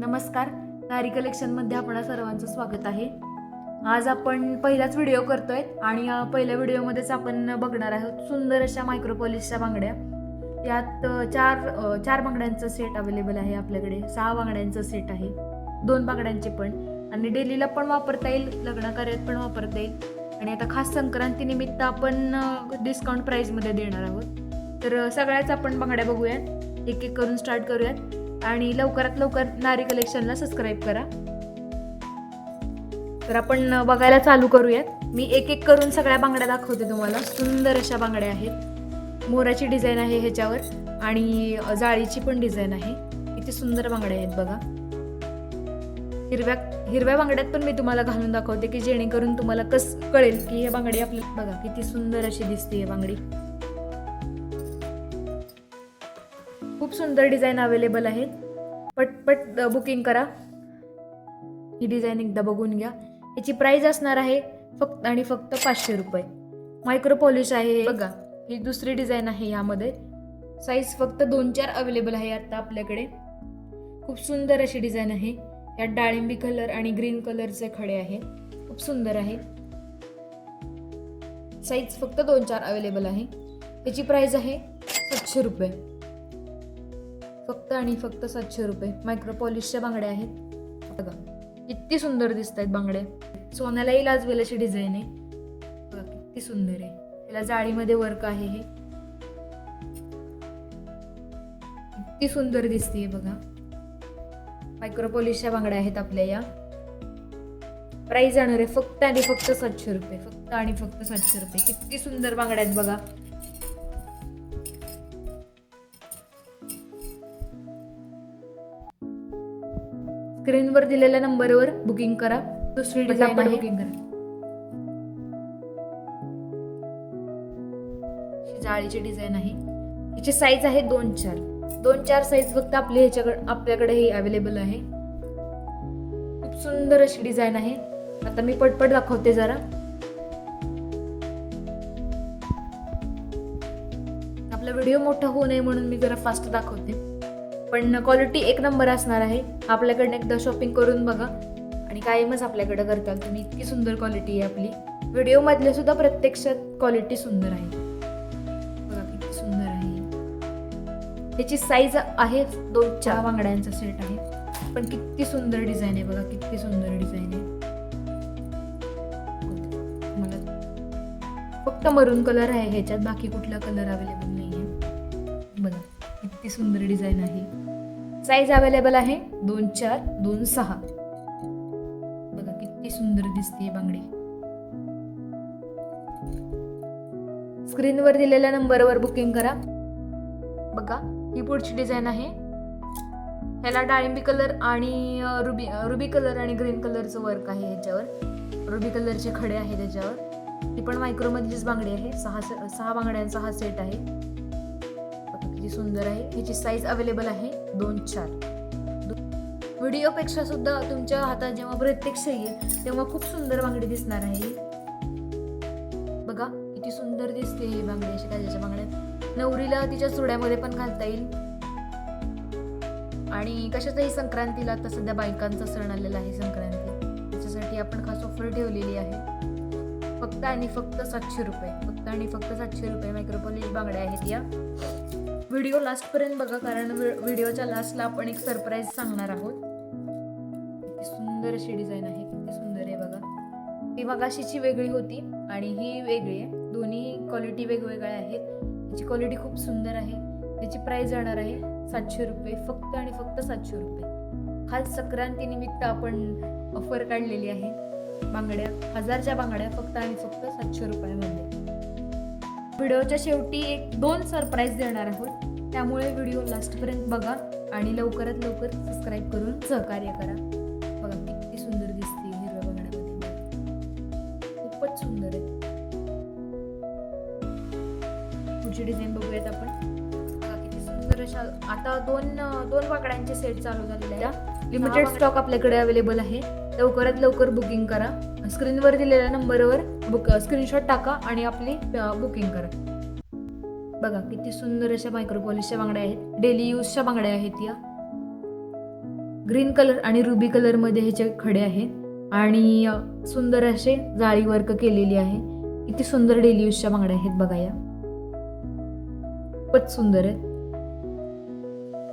नमस्कार, नारी कलेक्शनमध्ये आपणा सर्वांचं स्वागत आहे. आज आपण पहिलाच व्हिडिओ करतोय आणि पहिल्या व्हिडिओमध्येच आपण बघणार आहोत सुंदर अशा मायक्रो पॉलिशच्या बांगड्या. यात चार बांगड्यांचा सेट अवेलेबल आहे आपल्याकडे. 6 बांगड्यांचा सेट आहे, 2 बांगड्यांचे पण, आणि डेलीला पण वापरता येईल, लग्न कार्यात पण वापरता येईल. आणि आता खास संक्रांती निमित्त आपण डिस्काउंट प्राइसमध्ये देणार आहोत. तर सगळ्याच आपण बांगड्या बघूयात, एक एक करून स्टार्ट करूयात. आणि लवकरात लवकर नारी कलेक्शनला सबस्क्राईब करा. तर आपण बघायला चालू करूयात. मी एक एक करून सगळ्या बांगड्या दाखवते तुम्हाला. सुंदर अशा बांगड्या आहेत. मोराची डिझाईन आहे ह्याच्यावर आणि जाळीची पण डिझाईन आहे. किती सुंदर बांगड्या आहेत बघा. हिरव्या बांगड्यात पण मी तुम्हाला घालून दाखवते की जेणेकरून तुम्हाला कळेल की हे बांगडी आपल्याला बघा किती सुंदर अशी दिसते ही बांगडी. खूप सुंदर डिझाईन अवेलेबल आहेत. पटपट बुकिंग करा. ही डिझाईन एकदा बघून घ्या. याची प्राइस असणार आहे फक्त आणि फक्त 500 रुपये. मायक्रो पॉलिश आहे बघा. ही दुसरी डिझाईन आहे. यामध्ये साईज फक्त 2-4 अवेलेबल आहे आता आपल्याकडे. खूप सुंदर अशी डिझाईन आहे. यात डाळिंबी कलर आणि ग्रीन कलरचे खडे आहे. खूप सुंदर आहे. साईज फक्त 2-4 अवेलेबल आहे. याची प्राइस आहे 700 रुपये. फक्त आणि फक्त 700 रुपये. मायक्रो पॉलिशच्या बांगड्या आहेत बघा. किती सुंदर दिसत आहेत बांगड्या. सोन्यालाही लाजवेल अशी डिझाईन आहे बघा. किती सुंदर आहे. याला जाळीमध्ये वर्क आहे. हे किती सुंदर दिसते बघा. मायक्रो पॉलिशच्या बांगड्या आहेत आपल्या या. प्राइस जाणार आहे फक्त आणि फक्त 700 रुपये. फक्त आणि फक्त 700 रुपये. किती सुंदर बांगड्या आहेत बघा. स्क्रीनवर दिलेल्या नंबरवर बुकिंग करा. दुसरी डिझाईन आहे. बुकिंग करा. जाळीची डिझाईन आहे. हिची साईज आहे 2-4 साईज फक्त आपल्याकडे ही अवेलेबल आहे. खूप सुंदर अशी डिझाईन आहे. आता मी पटपट दाखवते जरा. आपला व्हिडिओ मोठा होऊ नये म्हणून मी जरा फास्ट दाखवते. पण क्वालिटी एक नंबर असणार आहे. आपल्याकडनं एकदा शॉपिंग करून बघा आणि कायमच आपल्याकडे करताल तुम्ही. इतकी सुंदर क्वालिटी आहे आपली. व्हिडिओ मधले सुद्धा प्रत्यक्षात क्वालिटी सुंदर आहे बघा. किती सुंदर आहे. ह्याची साईज आहे 2-4 बांगड्यांचा सेट आहे. पण किती सुंदर डिझाईन आहे बघा. किती सुंदर डिझाईन आहे. मला फक्त मरून कलर आहे ह्याच्यात, बाकी कुठला कलर अवेलेबल नाही आहे बघा. किती सुंदर डिझाईन आहे. साईज अवेलेबल आहे 2-4, 2-6 बघा. किती सुंदर दिसते बांगडी. स्क्रीनवर दिलेल्या नंबरवर बुकिंग करा बघा. ही पुढची डिझाईन आहे. ह्याला डाळिंबी कलर आणि रुबी कलर आणि ग्रीन कलरचं वर्क आहे. ह्याच्यावर रुबी कलरचे खडे आहे त्याच्यावर. ही पण मायक्रो मधलीच बांगडी आहे. 6 बांगड्यांचा हा सेट आहे. किती सुंदर आहे. ह्याची साईज अवेलेबल आहे 2-4. व्हिडिओपेक्षा सुद्धा तुमच्या हातात जेव्हा प्रत्यक्ष येईल तेव्हा खूप सुंदर बांगडी दिसणार आहे बघा. किती सुंदर दिसते ही बांगडी. अशी काजच्या बांगड्या नवरीला तिच्या चुड्यामध्ये पण घालता येईल. आणि कशाचाही संक्रांतीला आता सध्या बायकांचा सण आलेला आहे संक्रांती, त्याच्यासाठी आपण खास ऑफर ठेवलेली आहे. फक्त आणि फक्त 700 रुपये. फक्त आणि फक्त 700 रुपये. मायक्रो पॉलिश बांगड्या आहेत या. व्हिडिओ लास्टपर्यंत बघा कारण व्हिडिओच्या लास्टला आपण एक सरप्राईज सांगणार आहोत. किती सुंदर अशी डिझाईन आहे. किती सुंदर आहे बघा. ती मगाशीची वेगळी होती आणि ही वेगळी आहे. दोन्ही क्वालिटी वेगवेगळ्या आहेत. याची क्वालिटी खूप सुंदर आहे. त्याची प्राइस जाणार आहे 700 रुपये. फक्त आणि फक्त 700 रुपये. खास संक्रांतीनिमित्त आपण ऑफर काढलेली आहे. बांगड्या 1000च्या बांगड्या फक्त आणि फक्त 700 रुपयामध्ये. व्हिडिओच्या शेवटी 1-2 सरप्राईज देणार आहोत, त्यामुळे व्हिडिओ लास्टपर्यंत बघा आणि लवकरात लवकर सबस्क्राईब करून सहकार्य करा बघा. किती सुंदर दिसते हिरव्या बांगड्यामध्ये. खूपच सुंदर आहे. पुढची डिझाईन बघूयात आपण. किती सुंदर अशा. आता दोन बांगड्यांचे सेट चालू झालेले आहे. लिमिटेड स्टॉक आपल्याकडे अवेलेबल आहे. लवकरात लवकर बुकिंग करा. स्क्रीनवर दिलेल्या नंबरवर स्क्रीनशॉट टाका आणि आपली बुकिंग करा बघा. किती सुंदर अशा मायक्रो पॉलिशच्या बांगड्या आहेत. डेली यूजच्या बांगड्या आहेत या. ग्रीन कलर आणि रुबी कलर मध्ये ह्याचे खडे आहेत आणि सुंदर असे जाळी वर्क केलेली आहे. किती सुंदर डेली यूजच्या बांगड्या आहेत बघा या, खूपच सुंदर आहेत.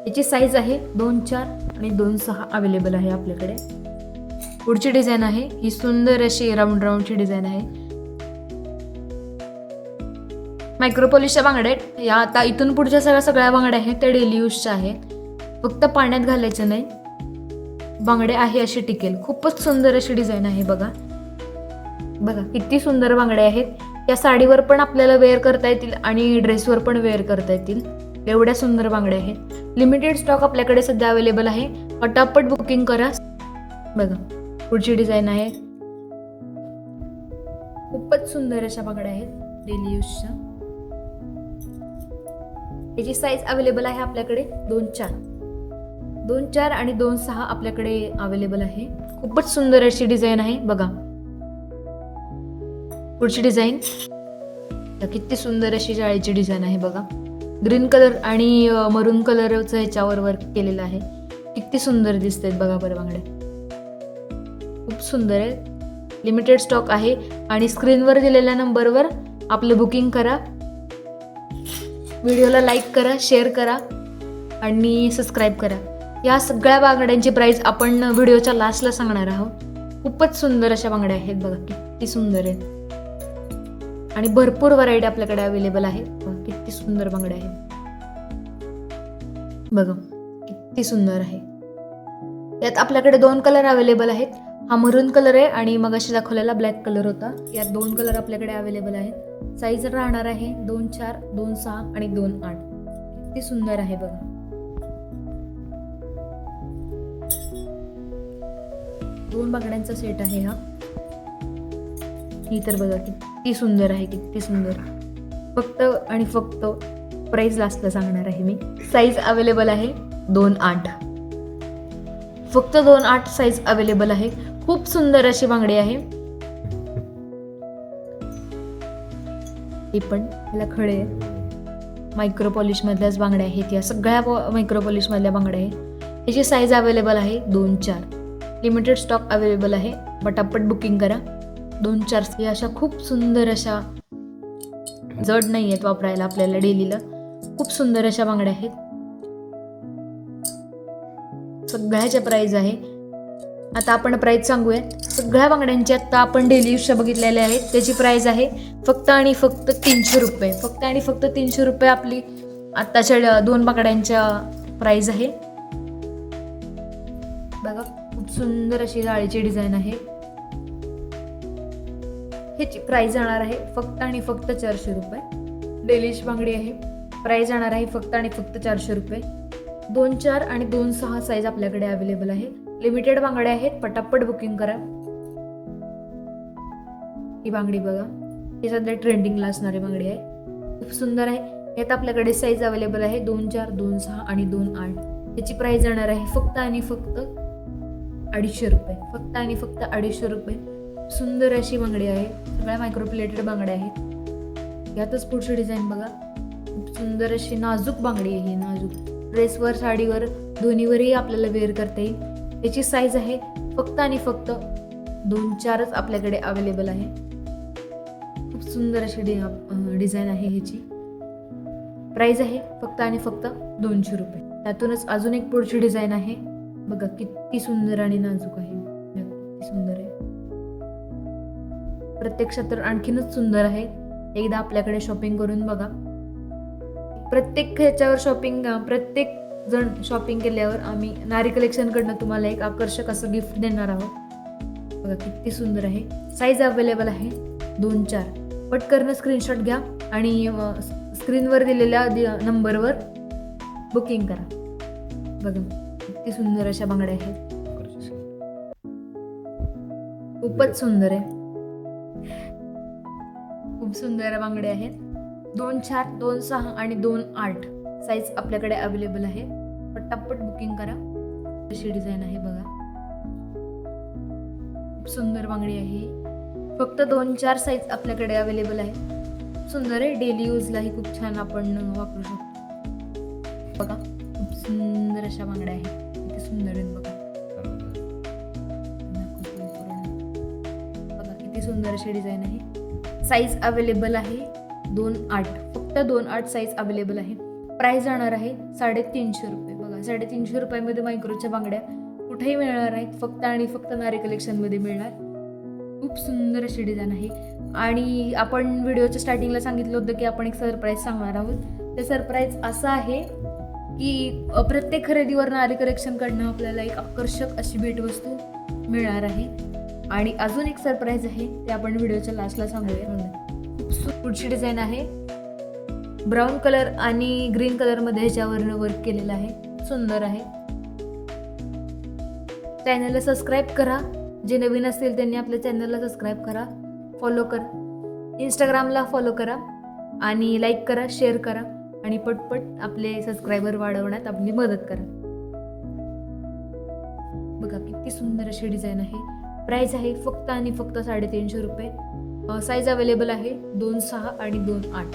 याची साईज आहे 2-4 आणि 2-6 अवेलेबल आहे आपल्याकडे. पुढची डिझाईन आहे ही सुंदर अशी राऊंडची डिझाईन आहे. मायक्रो पॉलिशच्या बांगड्या आहेत या. आता इथून पुढच्या सगळ्या बांगड्या आहेत त्या डेली यूजच्या आहेत, फक्त पाण्यात घालायच्या नाही. बांगड्या आहे अशी टिकेल. खूपच सुंदर अशी डिझाईन आहे बघा. बघा किती सुंदर बांगड्या आहेत. या साडीवर पण आपल्याला वेअर करता येतील आणि ड्रेसवर पण वेअर करता येतील, एवढ्या सुंदर बांगड्या आहेत. लिमिटेड स्टॉक आपल्याकडे सध्या अवेलेबल आहे, पटापट बुकिंग करा. बघा पुढची डिझाईन आहे. खूपच सुंदर अशा बांगड्या आहेत डेली यूजच्या. याची साईज अवेलेबल आहे आपल्याकडे 2-4 आणि 2-6 आपल्याकडे अवेलेबल आहे. खूपच सुंदर अशी डिझाईन आहे बघा. पुढची डिझाईन किती सुंदर अशी जाळीची डिझाईन आहे बघा. ग्रीन कलर आणि मरून कलरचं ह्याच्यावर वर्क केलेलं आहे. किती सुंदर दिसतात बघा बरं बांगड्या, खूप सुंदर आहे. लिमिटेड स्टॉक आहे आणि स्क्रीनवर दिलेल्या नंबरवर आपलं बुकिंग करा. व्हिडिओला लाईक करा, शेअर करा आणि सबस्क्राईब करा. या सगळ्या बांगड्यांची प्राइस आपण व्हिडिओच्या लास्टला सांगणार आहोत. खूपच सुंदर अशा बांगड्या आहेत बघा, किती सुंदर आहेत आणि भरपूर व्हरायटी आपल्याकडे अवेलेबल आहे. किती सुंदर बांगड्या आहेत बघा, किती सुंदर आहे. यात आपल्याकडे 2 कलर अवेलेबल आहेत. हा मरून कलर आहे आणि मग अशी दाखवलेला ब्लॅक कलर होता. यात 2 कलर आपल्याकडे अवेलेबल आहेत. साईज राहणार आहे 2-4, 2-6 आणि 2-8. किती सुंदर आहे बघा. दोन बांगड्यांचा सेट आहे हा. ही तर बघा किती सुंदर आहे, किती सुंदर. फक्त आणि फक्त प्राइस लास्टला सांगणार आहे मी. साईज अवेलेबल आहे 2-8, फक्त 2-8 साईज अवेलेबल आहे. खूप सुंदर अशी बांगडी आहे. ही पण याला खडे मायक्रो पॉलिश मधल्याच बांगड्या आहेत. या सगळ्या मायक्रो पॉलिश मधल्या बांगड्या आहेत. याची साईज अवेलेबल आहे 2-4. लिमिटेड स्टॉक अवेलेबल आहे, पटापट बुकिंग करा. 2-4 अशा खूप सुंदर अशा, जड नाही आहेत वापरायला आपल्याला डेलीला. खूप सुंदर अशा बांगड्या आहेत. सगळ्याच्या प्राइस आहे. आता आपण प्राइस सांगूया. सगळ्या बांगड्यांची आता आपण डेली यूजच्या बघितलेल्या आहेत. त्याची प्राइस आहे फक्त आणि फक्त 300 रुपये. फक्त आणि फक्त 300 रुपये आपली आताच्या 2 बांगड्यांच्या प्राइस आहे बघा. खूप सुंदर अशी जाळीची डिझाईन आहे. ह्याची प्राइस जाणार आहे फक्त आणि फक्त 400 रुपये. डेलीची बांगडी आहे. प्राइस जाणार आहे फक्त आणि फक्त 400 रुपये. 2-4 आणि 2-6 साईज आपल्याकडे अवेलेबल आहे. लिमिटेड बांगड्या आहेत, पटापट बुकिंग करा. ही बांगडी बघा, ही सध्या ट्रेंडिंगला असणारी बांगडी आहे. खूप सुंदर आहे. यात आपल्याकडे साईज अवेलेबल आहे 2-4, 2-6 आणि 2-8. याची प्राइस जाणार आहे फक्त आणि फक्त 250 रुपये. फक्त आणि फक्त 250 रुपये. सुंदर अशी बांगडी आहे. सगळ्या मायक्रोप्लेटेड बांगड्या आहेत. यातच पुढची डिझाईन बघा. खूप सुंदर अशी नाजूक बांगडी आहे. ही नाजूक ड्रेसवर, साडीवर, दोन्हीवरही आपल्याला वेअर करता येईल. याची साईज आहे फक्त आणि फक्त 2-4च आपल्याकडे अवेलेबल आहे. खूप सुंदर अशी डिझाईन आहे. ह्याची प्राइस आहे फक्त आणि फक्त 200 रुपये. त्यातूनच अजून एक पुढची डिझाईन आहे बघा, किती सुंदर आणि नाजूक आहे. किती सुंदर आहे. प्रत्यक्षात तर आणखीनच सुंदर आहे. एकदा आपल्याकडे शॉपिंग करून बघा. प्रत्येक जण शॉपिंग केल्यावर आम्ही नारी कलेक्शन कडनं तुम्हाला एक आकर्षक असं गिफ्ट देणार आहोत बघा. किती सुंदर आहे. साईज अवेलेबल आहे 2-4. पटकन स्क्रीनशॉट घ्या आणि स्क्रीनवर दिलेल्या नंबरवर बुकिंग करा. बघा किती सुंदर अशा बांगड्या आहेत. खूपच सुंदर आहे. खूप सुंदर बांगड्या आहेत. 2-4, 2-6 आणि 2-8 साईज आपल्याकडे अवेलेबल आहे. पटापट बुकिंग करा. अशी डिझाईन आहे बघा. खूप सुंदर बांगडी आहे. फक्त 2-4 साईज आपल्याकडे अवेलेबल आहे. सुंदर आहे. डेली यूजलाही खूप छान आपण वापरू शकतो बघा. खूप सुंदर अशा बांगड्या आहेत. किती सुंदर आहेत बघा. सुंदर अशी डिझाईन आहे. साईज अवेलेबल आहे 2.8, फक्त 2.8 साईज अवेलेबल आहे. प्राइस जाणार आहे 350 रुपये. बघा 350 रुपयामध्ये मायक्रोच्या बांगड्या कुठेही मिळणार आहेत, फक्त आणि फक्त नारी कलेक्शनमध्ये मिळणार. खूप सुंदर अशी डिझाईन आहे. आणि आपण व्हिडिओच्या स्टार्टिंगला सांगितलं होतं की आपण एक सरप्राईज सांगणार आहोत. ते सरप्राईज असं आहे की प्रत्येक खरेदीवर नारी कलेक्शनकडनं आपल्याला एक आकर्षक अशी भेटवस्तू मिळणार आहे. आणि अजून एक सरप्राईज आहे, ते आपण व्हिडिओच्या लास्टला सांगूया. पुढची डिझाईन आहे ब्राऊन कलर आणि ग्रीन कलरमध्ये ह्याच्यावरनं वर्क केलेलं आहे. सुंदर आहे. चॅनलला सबस्क्राईब करा. जे नवीन असतील त्यांनी आपल्या चॅनलला सबस्क्राईब करा, फॉलो करा, इंस्टाग्रामला फॉलो करा आणि लाईक करा, शेअर करा आणि पटपट आपले सबस्क्रायबर वाढवण्यात आपली मदत करा. बघा किती सुंदर अशी डिझाईन आहे. प्राइस आहे फक्त आणि फक्त 350 रुपये. साईज अवेलेबल आहे 2.6 आणि 2.8.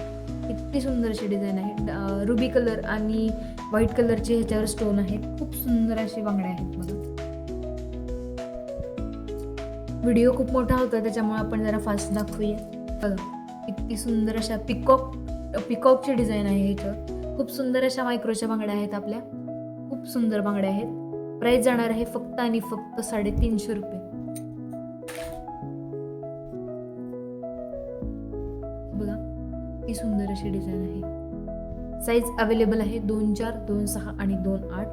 किती सुंदर अशी डिझाईन आहे. रुबी कलर आणि व्हाईट कलरचे ह्याच्यावर स्टोन आहेत. खूप सुंदर अशी बांगड्या आहेत. बघा व्हिडिओ खूप मोठा होता त्याच्यामुळे आपण जरा फास्ट दाखवूया. बघा किती सुंदर अशा पिकॉकची डिझाईन आहे ह्याच्यावर. खूप सुंदर अशा मायक्रोच्या बांगड्या आहेत आपल्या. खूप सुंदर बांगड्या आहेत. प्राइस जाणार आहे फक्त आणि फक्त 350 रुपये. बघा किती सुंदर अशी डिझाईन आहे. साईज अवेलेबल आहे 2.4, 2.6 आणि 2.8.